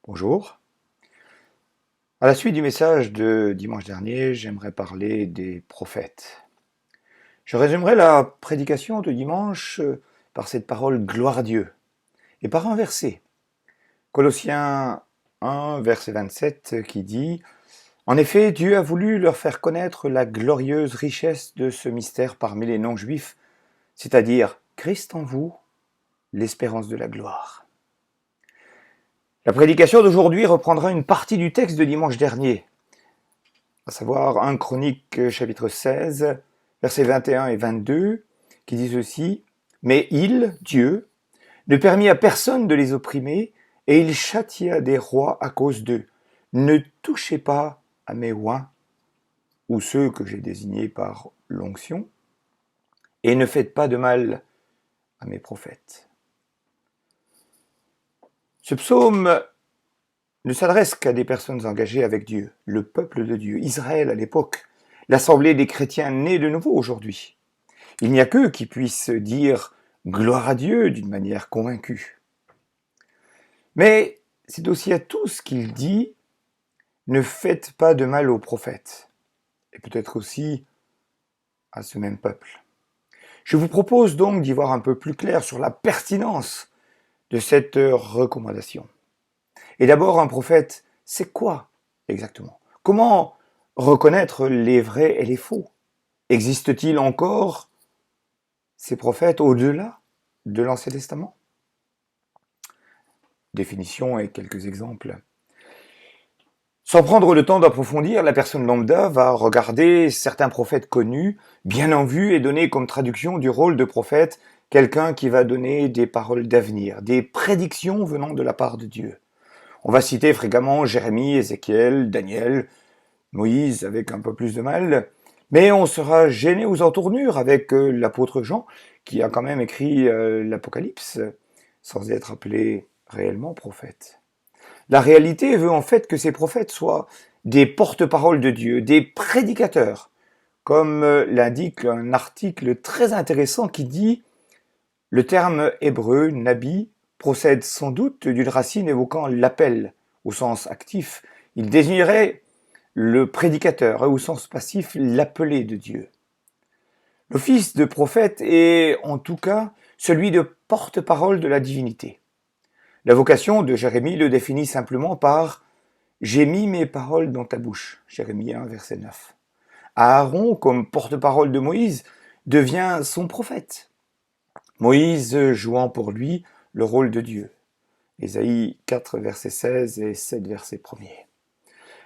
Bonjour. À la suite du message de dimanche dernier, j'aimerais parler des prophètes. Je résumerai la prédication de dimanche par cette parole gloire à Dieu et par un verset. Colossiens 1, verset 27 qui dit En effet, Dieu a voulu leur faire connaître la glorieuse richesse de ce mystère parmi les non-juifs, c'est-à-dire Christ en vous, l'espérance de la gloire. La prédication d'aujourd'hui reprendra une partie du texte de dimanche dernier, à savoir 1 Chronique chapitre 16, versets 21 et 22, qui dit ceci, « Mais il, Dieu, ne permit à personne de les opprimer, et il châtia des rois à cause d'eux. Ne touchez pas à mes oints, ou ceux que j'ai désignés par l'onction, et ne faites pas de mal à mes prophètes. » Ce psaume ne s'adresse qu'à des personnes engagées avec Dieu, le peuple de Dieu, Israël à l'époque, l'assemblée des chrétiens nés de nouveau aujourd'hui. Il n'y a qu'eux qui puissent dire gloire à Dieu d'une manière convaincue. Mais c'est aussi à tous qu'il dit ne faites pas de mal aux prophètes, et peut-être aussi à ce même peuple. Je vous propose donc d'y voir un peu plus clair sur la pertinence de cette recommandation. Et d'abord, un prophète, c'est quoi exactement? Comment reconnaître les vrais et les faux? Existe-t-il encore ces prophètes au-delà de l'Ancien Testament? Définition et quelques exemples. Sans prendre le temps d'approfondir, la personne lambda va regarder certains prophètes connus, bien en vue et donner comme traduction du rôle de prophète quelqu'un qui va donner des paroles d'avenir, des prédictions venant de la part de Dieu. On va citer fréquemment Jérémie, Ézéchiel, Daniel, Moïse avec un peu plus de mal, mais on sera gêné aux entournures avec l'apôtre Jean, qui a quand même écrit l'Apocalypse, sans être appelé réellement prophète. La réalité veut en fait que ces prophètes soient des porte-paroles de Dieu, des prédicateurs, comme l'indique un article très intéressant qui dit « Le terme hébreu, nabi, procède sans doute d'une racine évoquant l'appel, au sens actif. Il désignerait le prédicateur, et au sens passif, l'appelé de Dieu. L'office de prophète est, en tout cas, celui de porte-parole de la divinité. La vocation de Jérémie le définit simplement par « J'ai mis mes paroles dans ta bouche » Jérémie 1, verset 9. Aaron, comme porte-parole de Moïse, devient son prophète. Moïse jouant pour lui le rôle de Dieu. Ésaïe 4, verset 16 et 7, verset 1er.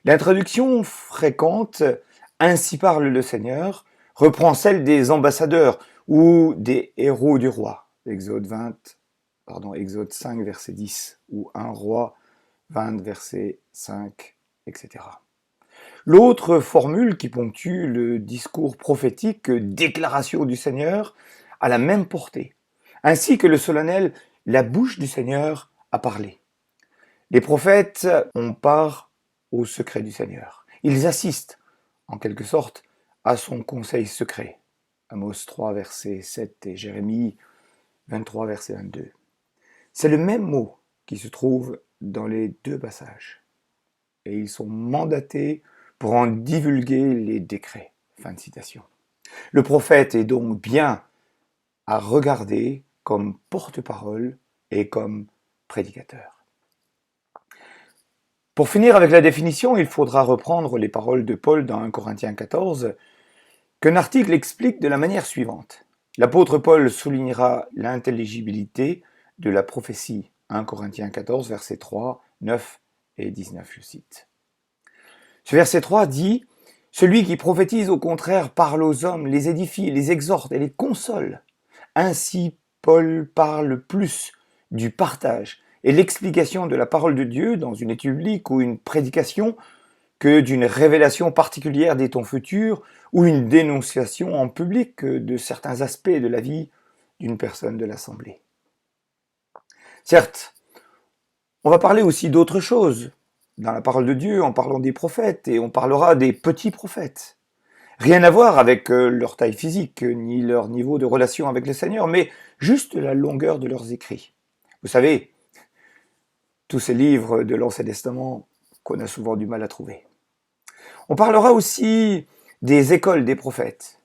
L'introduction fréquente « Ainsi parle le Seigneur » reprend celle des ambassadeurs ou des héros du roi. Exode 5, verset 10, ou 1 roi 20, verset 5, etc. L'autre formule qui ponctue le discours prophétique, déclaration du Seigneur, a la même portée, ainsi que le solennel « La bouche du Seigneur a parlé ». Les prophètes ont part au secret du Seigneur. Ils assistent, en quelque sorte, à son conseil secret. Amos 3, verset 7 et Jérémie 23, verset 22. C'est le même mot qui se trouve dans les deux passages. Et ils sont mandatés pour en divulguer les décrets. Fin de citation. Le prophète est donc bien à regarder comme porte-parole et comme prédicateur. Pour finir avec la définition, il faudra reprendre les paroles de Paul dans 1 Corinthiens 14, qu'un article explique de la manière suivante. L'apôtre Paul soulignera l'intelligibilité de la prophétie. 1 Corinthiens 14, versets 3, 9 et 19, je cite. Ce verset 3 dit « Celui qui prophétise au contraire parle aux hommes, les édifie, les exhorte et les console. » Ainsi, Paul parle plus du partage et l'explication de la parole de Dieu dans une étude biblique ou une prédication que d'une révélation particulière des temps futurs ou une dénonciation en public de certains aspects de la vie d'une personne de l'Assemblée. Certes, on va parler aussi d'autres choses dans la parole de Dieu en parlant des prophètes, et on parlera des petits prophètes. Rien à voir avec leur taille physique, ni leur niveau de relation avec le Seigneur, mais juste la longueur de leurs écrits. Vous savez, tous ces livres de l'Ancien Testament qu'on a souvent du mal à trouver. On parlera aussi des écoles des prophètes,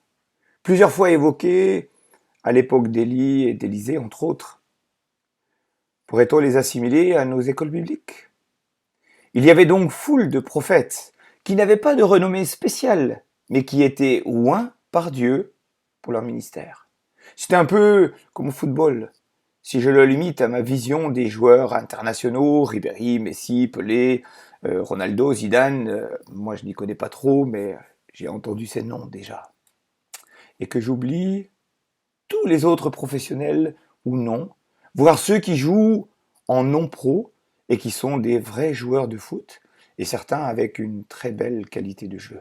plusieurs fois évoquées à l'époque d'Élie et d'Élisée, entre autres. Pourrait-on les assimiler à nos écoles bibliques? Il y avait donc foule de prophètes qui n'avaient pas de renommée spéciale, mais qui étaient oints par Dieu pour leur ministère. C'était un peu comme au football. Si je le limite à ma vision des joueurs internationaux, Ribéry, Messi, Pelé, Ronaldo, Zidane, moi je n'y connais pas trop, mais j'ai entendu ces noms déjà. Et que j'oublie tous les autres professionnels ou non, voire ceux qui jouent en non-pro et qui sont des vrais joueurs de foot, et certains avec une très belle qualité de jeu.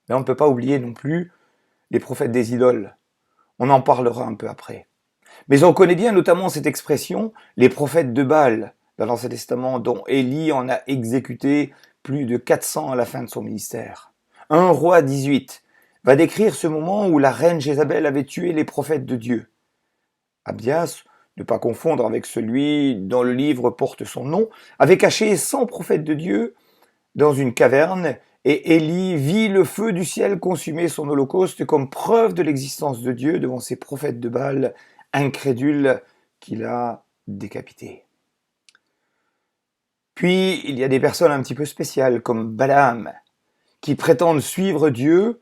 Mais on ne peut pas oublier non plus les prophètes des idoles. On en parlera un peu après. Mais on connaît bien notamment cette expression, les prophètes de Baal, dans l'Ancien Testament, dont Élie en a exécuté plus de 400 à la fin de son ministère. 1 Roi 18 va décrire ce moment où la reine Jézabel avait tué les prophètes de Dieu. Abias, ne pas confondre avec celui dont le livre porte son nom, avait caché 100 prophètes de Dieu dans une caverne, et Élie vit le feu du ciel consumer son holocauste comme preuve de l'existence de Dieu devant ces prophètes de Baal incrédules qu'il a décapités. Puis, il y a des personnes un petit peu spéciales, comme Balaam, qui prétendent suivre Dieu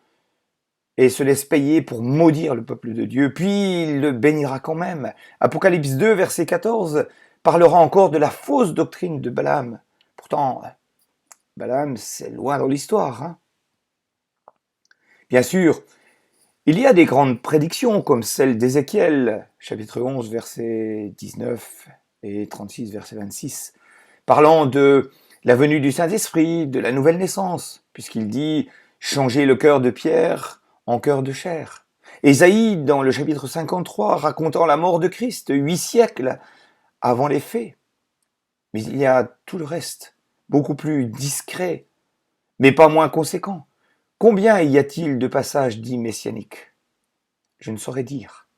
et se laissent payer pour maudire le peuple de Dieu, puis il le bénira quand même. Apocalypse 2, verset 14, parlera encore de la fausse doctrine de Balaam. Pourtant, Balaam, c'est loin dans l'histoire. Hein. Bien sûr, il y a des grandes prédictions, comme celle d'Ézéchiel, chapitre 11, verset 19 et 36, verset 26, parlant de la venue du Saint-Esprit, de la nouvelle naissance, puisqu'il dit « changer le cœur de pierre en cœur de chair ». Ésaïe, dans le chapitre 53, racontant la mort de Christ, 8 siècles avant les faits. Mais il y a tout le reste, beaucoup plus discret, mais pas moins conséquent. Combien y a-t-il de passages dits messianiques? Je ne saurais dire.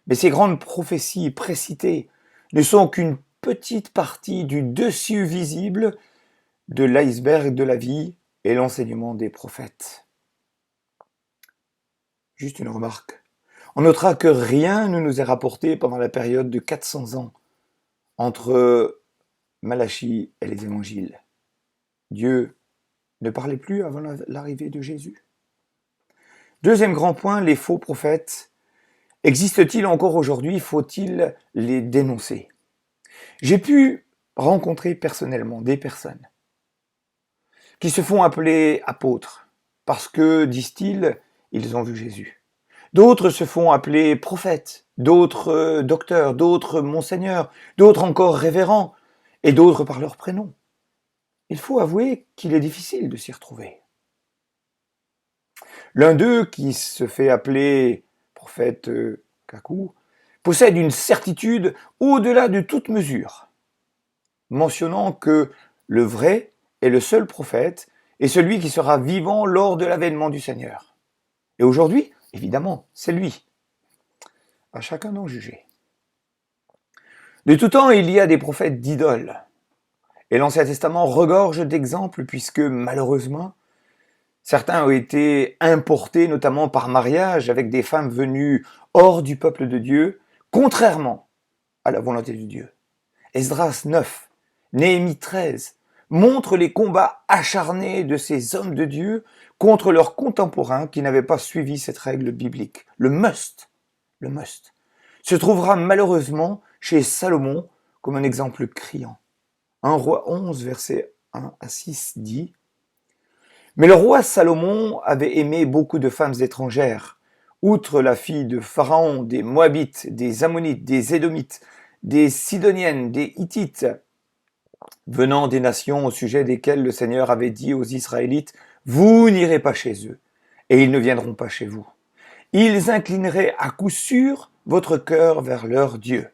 Mais ces grandes prophéties précitées ne sont qu'une petite partie du dessus visible de l'iceberg de la vie et l'enseignement des prophètes. Juste une remarque. On notera que rien ne nous est rapporté pendant la période de 400 ans entre Malachie et les évangiles. Dieu ne parlait plus avant l'arrivée de Jésus. Deuxième grand point, les faux prophètes. Existent-ils encore aujourd'hui? Faut-il les dénoncer? J'ai pu rencontrer personnellement des personnes qui se font appeler apôtres parce que, disent-ils, ils ont vu Jésus. D'autres se font appeler prophètes, d'autres docteurs, d'autres monseigneurs, d'autres encore révérends, et d'autres par leur prénom. Il faut avouer qu'il est difficile de s'y retrouver. L'un d'eux, qui se fait appeler prophète Kakou, possède une certitude au-delà de toute mesure, mentionnant que le vrai et le seul prophète est celui qui sera vivant lors de l'avènement du Seigneur. Et aujourd'hui, évidemment, c'est lui. À chacun d'en juger. De tout temps, il y a des prophètes d'idoles. Et l'Ancien Testament regorge d'exemples puisque, malheureusement, certains ont été importés, notamment par mariage, avec des femmes venues hors du peuple de Dieu, contrairement à la volonté de Dieu. Esdras 9, Néhémie 13 montrent les combats acharnés de ces hommes de Dieu contre leurs contemporains qui n'avaient pas suivi cette règle biblique. Le must se trouvera malheureusement chez Salomon comme un exemple criant. 1 Roi 11, versets 1 à 6 dit « Mais le roi Salomon avait aimé beaucoup de femmes étrangères, outre la fille de Pharaon, des Moabites, des Ammonites, des Édomites, des Sidoniennes, des Hittites, venant des nations au sujet desquelles le Seigneur avait dit aux Israélites « Vous n'irez pas chez eux, et ils ne viendront pas chez vous. Ils inclineraient à coup sûr votre cœur vers leur Dieu. »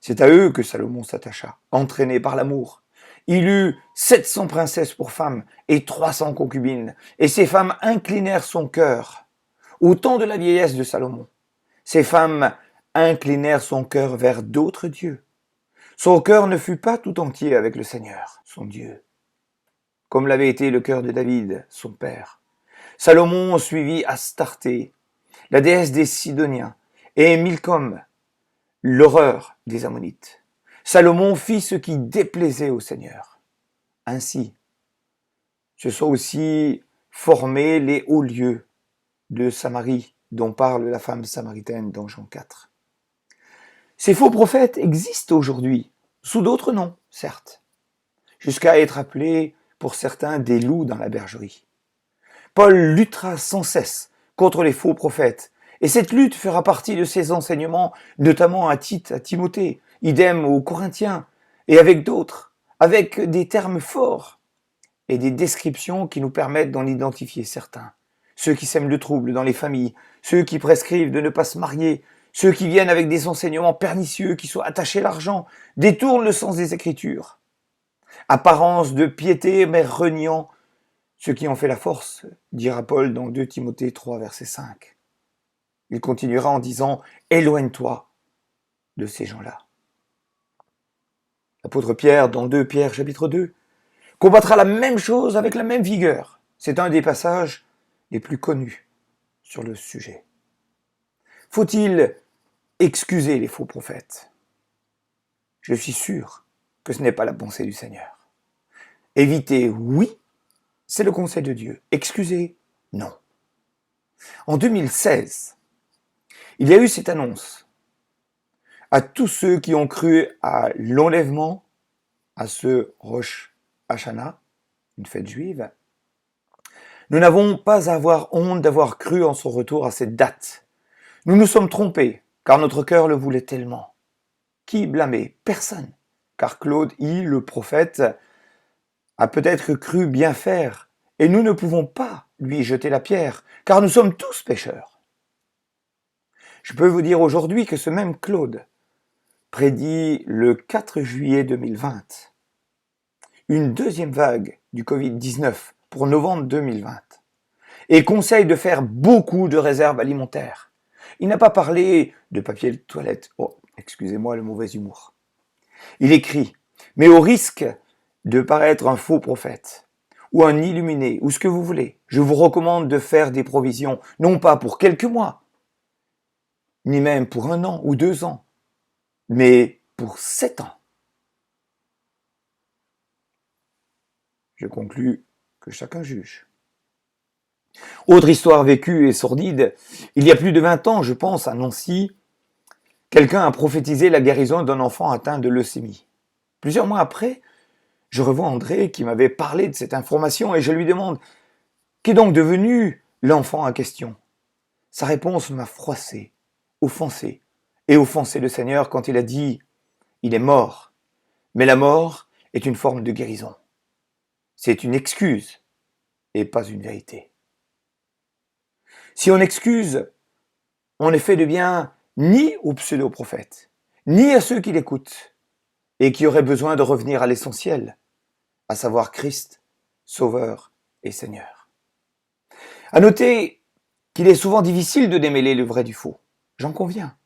C'est à eux que Salomon s'attacha, entraîné par l'amour. Il eut 700 princesses pour femmes et 300 concubines, et ces femmes inclinèrent son cœur. Au temps de la vieillesse de Salomon, ces femmes inclinèrent son cœur vers d'autres dieux. Son cœur ne fut pas tout entier avec le Seigneur, son Dieu, comme l'avait été le cœur de David, son père. Salomon suivit Astarté, la déesse des Sidoniens, et Milcom, l'horreur des Ammonites. Salomon fit ce qui déplaisait au Seigneur. Ainsi, se sont aussi formés les hauts lieux de Samarie, dont parle la femme samaritaine dans Jean 4. Ces faux prophètes existent aujourd'hui, sous d'autres noms, certes, jusqu'à être appelés, pour certains, des loups dans la bergerie. Paul luttera sans cesse contre les faux prophètes, et cette lutte fera partie de ses enseignements, notamment à Tite, à Timothée, idem aux Corinthiens, et avec d'autres, avec des termes forts et des descriptions qui nous permettent d'en identifier certains. Ceux qui sèment le trouble dans les familles, ceux qui prescrivent de ne pas se marier, ceux qui viennent avec des enseignements pernicieux, qui sont attachés à l'argent, détournent le sens des Écritures. Apparence de piété, mais reniant ce qui en fait la force, dira Paul dans 2 Timothée 3, verset 5. Il continuera en disant « Éloigne-toi de ces gens-là ». L'apôtre Pierre, dans 2 Pierre chapitre 2, combattra la même chose avec la même vigueur. C'est un des passages les plus connus sur le sujet. Faut-il excuser les faux prophètes? Je suis sûr que ce n'est pas la pensée du Seigneur. Éviter, oui, c'est le conseil de Dieu. Excuser, non. En 2016, il y a eu cette annonce à tous ceux qui ont cru à l'enlèvement, à ce Rosh Hashanah, une fête juive. Nous n'avons pas à avoir honte d'avoir cru en son retour à cette date. Nous nous sommes trompés, car notre cœur le voulait tellement. Qui blâmer? Personne. Car Claude I, le prophète, a peut-être cru bien faire, et nous ne pouvons pas lui jeter la pierre, car nous sommes tous pécheurs. Je peux vous dire aujourd'hui que ce même Claude prédit le 4 juillet 2020 une deuxième vague du Covid-19 pour novembre 2020 et conseille de faire beaucoup de réserves alimentaires. Il n'a pas parlé de papier de toilette. Oh, excusez-moi le mauvais humour. Il écrit, mais au risque de paraître un faux prophète, ou un illuminé, ou ce que vous voulez, je vous recommande de faire des provisions, non pas pour quelques mois, ni même pour 1 an ou 2 ans, mais pour 7 ans. Je conclus que chacun juge. Autre histoire vécue et sordide, il y a plus de 20 ans, je pense, à Nancy, quelqu'un a prophétisé la guérison d'un enfant atteint de leucémie. Plusieurs mois après, je revois André qui m'avait parlé de cette information et je lui demande « Qu'est donc devenu l'enfant en question ?» Sa réponse m'a froissé, offensé le Seigneur quand il a dit « Il est mort, mais la mort est une forme de guérison. C'est une excuse et pas une vérité. » Si on excuse, on ne fait de bien ni aux pseudo-prophètes, ni à ceux qui l'écoutent et qui auraient besoin de revenir à l'essentiel, à savoir Christ, Sauveur et Seigneur. À noter qu'il est souvent difficile de démêler le vrai du faux, j'en conviens.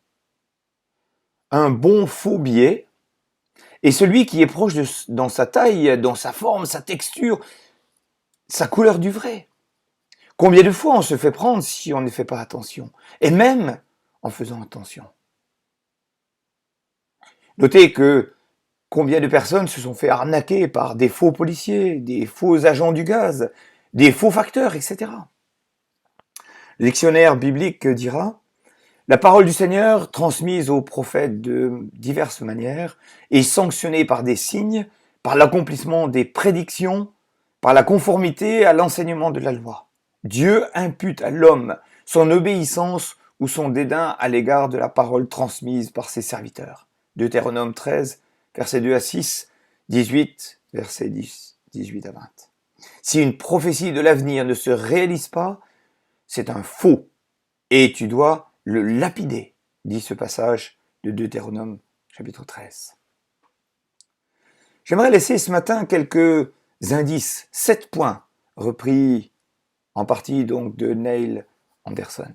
Un bon faux billet est celui qui est proche dans sa taille, dans sa forme, sa texture, sa couleur du vrai. Combien de fois on se fait prendre si on ne fait pas attention, et même en faisant attention. Notez que combien de personnes se sont fait arnaquer par des faux policiers, des faux agents du gaz, des faux facteurs, etc. Le dictionnaire biblique dira « La parole du Seigneur, transmise aux prophètes de diverses manières, est sanctionnée par des signes, par l'accomplissement des prédictions, par la conformité à l'enseignement de la loi. Dieu impute à l'homme son obéissance ou son dédain à l'égard de la parole transmise par ses serviteurs. » Deutéronome 13, versets 2 à 6, 18, versets 18 à 20. Si une prophétie de l'avenir ne se réalise pas, c'est un faux, et tu dois le lapider, dit ce passage de Deutéronome chapitre 13. J'aimerais laisser ce matin quelques indices, 7 points, repris en partie donc de Neil Anderson.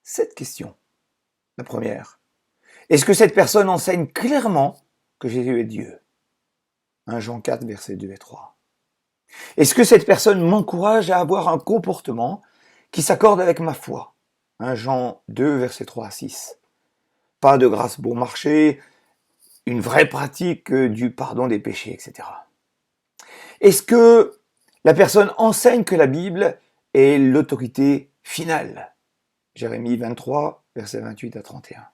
7 questions. La première, Est-ce que cette personne enseigne clairement que Jésus est Dieu? 1 Jean 4, versets 2 et 3. Est-ce que cette personne m'encourage à avoir un comportement qui s'accorde avec ma foi? 1 Jean 2, versets 3 à 6. Pas de grâce bon marché, une vraie pratique du pardon des péchés, etc. Est-ce que la personne enseigne que la Bible est l'autorité finale? Jérémie 23, versets 28 à 31.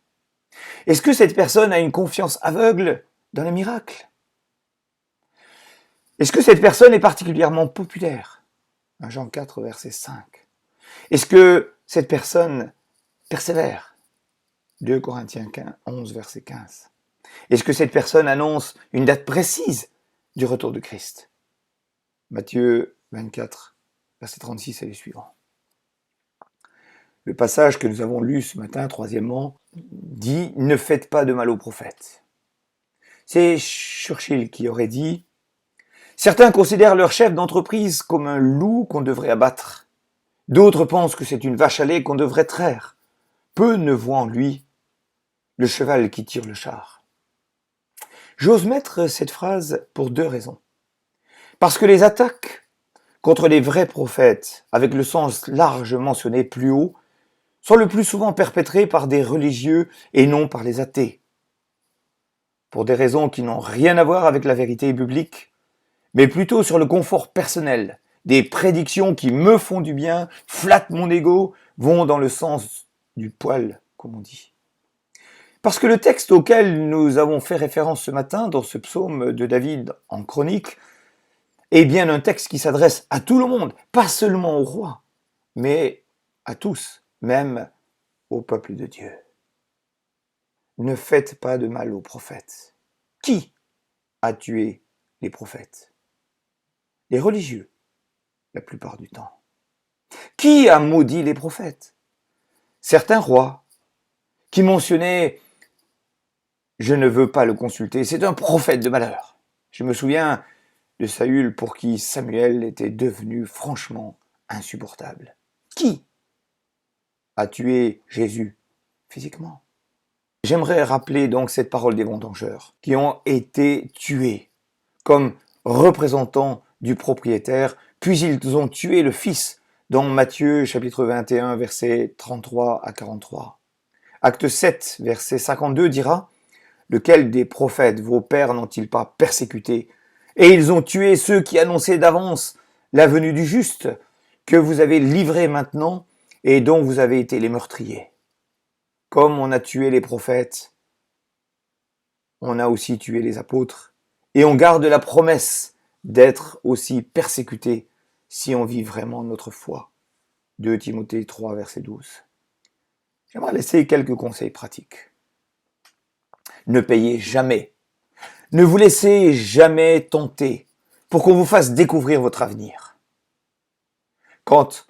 Est-ce que cette personne a une confiance aveugle dans les miracles? Est-ce que cette personne est particulièrement populaire? 1 Jean 4, verset 5. Est-ce que cette personne persévère? 2 Corinthiens 11, verset 15. Est-ce que cette personne annonce une date précise du retour de Christ? Matthieu 24, verset 36 et les suivants. Le passage que nous avons lu ce matin, troisièmement, dit « Ne faites pas de mal aux prophètes ». C'est Churchill qui aurait dit « Certains considèrent leur chef d'entreprise comme un loup qu'on devrait abattre. D'autres pensent que c'est une vache à lait qu'on devrait traire. Peu ne voient en lui le cheval qui tire le char. » J'ose mettre cette phrase pour deux raisons. Parce que les attaques contre les vrais prophètes, avec le sens large mentionné plus haut, sont le plus souvent perpétrées par des religieux et non par les athées. Pour des raisons qui n'ont rien à voir avec la vérité biblique, mais plutôt sur le confort personnel, des prédictions qui me font du bien, flattent mon ego, vont dans le sens du poil, comme on dit. Parce que le texte auquel nous avons fait référence ce matin, dans ce psaume de David en chronique, est bien un texte qui s'adresse à tout le monde, pas seulement au roi, mais à tous, même au peuple de Dieu. Ne faites pas de mal aux prophètes. Qui a tué les prophètes? Les religieux, la plupart du temps. Qui a maudit les prophètes? Certains rois, qui mentionnaient « Je ne veux pas le consulter, c'est un prophète de malheur ». Je me souviens de Saül pour qui Samuel était devenu franchement insupportable. Qui a tué Jésus physiquement? J'aimerais rappeler donc cette parole des vendangeurs qui ont été tués comme représentants du propriétaire, puis ils ont tué le fils dans Matthieu chapitre 21 versets 33 à 43. Acte 7 verset 52 dira « Lequel des prophètes vos pères n'ont-ils pas persécuté? Et ils ont tué ceux qui annonçaient d'avance la venue du juste, que vous avez livré maintenant et dont vous avez été les meurtriers. Comme on a tué les prophètes, on a aussi tué les apôtres, et on garde la promesse d'être aussi persécuté si on vit vraiment notre foi. 2 Timothée 3, verset 12. J'aimerais laisser quelques conseils pratiques. Ne payez jamais. Ne vous laissez jamais tenter pour qu'on vous fasse découvrir votre avenir. Quand,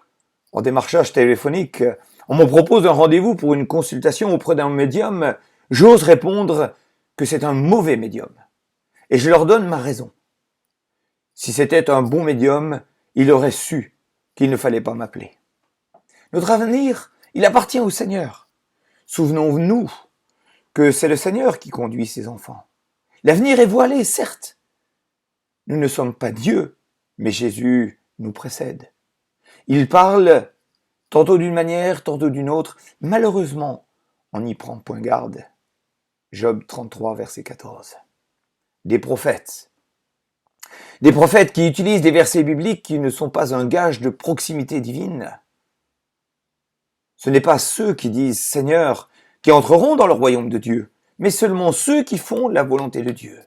en démarchage téléphonique, on me propose un rendez-vous pour une consultation auprès d'un médium, j'ose répondre que c'est un mauvais médium. Et je leur donne ma raison. Si c'était un bon médium, il aurait su qu'il ne fallait pas m'appeler. Notre avenir, il appartient au Seigneur. Souvenons-nous que c'est le Seigneur qui conduit ses enfants. L'avenir est voilé, certes. Nous ne sommes pas Dieu, mais Jésus nous précède. Il parle tantôt d'une manière, tantôt d'une autre. Malheureusement, on n'y prend point garde. Job 33, verset 14. Des prophètes. Des prophètes qui utilisent des versets bibliques qui ne sont pas un gage de proximité divine. Ce n'est pas ceux qui disent « Seigneur » qui entreront dans le royaume de Dieu, mais seulement ceux qui font la volonté de Dieu.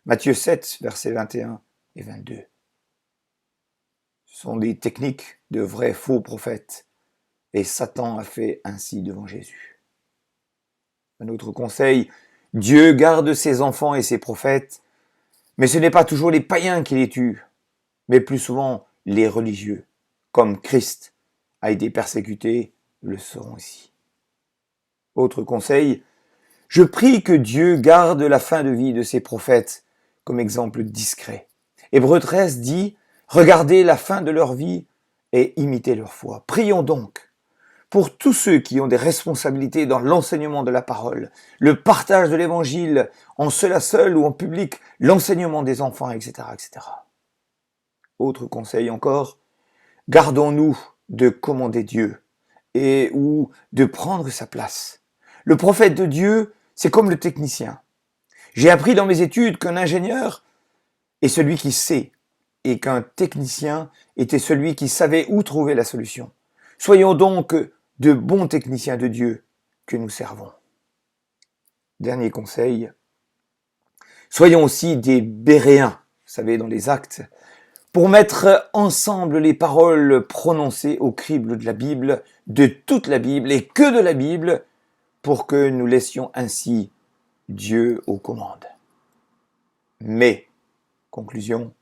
Matthieu 7, versets 21 et 22. Ce sont des techniques de vrais faux prophètes, et Satan a fait ainsi devant Jésus. Un autre conseil, Dieu garde ses enfants et ses prophètes, mais ce n'est pas toujours les païens qui les tuent, mais plus souvent les religieux, comme Christ a été persécuté, le seront aussi. Autre conseil, je prie que Dieu garde la fin de vie de ses prophètes comme exemple discret. Hébreux 13 dit, regardez la fin de leur vie et imitez leur foi. Prions donc pour tous ceux qui ont des responsabilités dans l'enseignement de la parole, le partage de l'évangile en cela seul ou en public, l'enseignement des enfants, etc., etc. Autre conseil encore, gardons-nous de commander Dieu ou de prendre sa place. Le prophète de Dieu, c'est comme le technicien. J'ai appris dans mes études qu'un ingénieur est celui qui sait et qu'un technicien était celui qui savait où trouver la solution. Soyons donc de bons techniciens de Dieu que nous servons. Dernier conseil, soyons aussi des béréens, vous savez, dans les actes, pour mettre ensemble les paroles prononcées au crible de la Bible, de toute la Bible et que de la Bible, pour que nous laissions ainsi Dieu aux commandes. Mais, conclusion,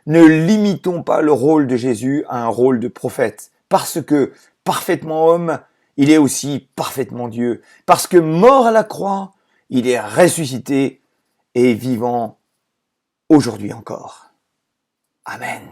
ne limitons pas le rôle de Jésus à un rôle de prophète, parce que, parfaitement homme, il est aussi parfaitement Dieu, parce que mort à la croix, il est ressuscité et vivant aujourd'hui encore. Amen.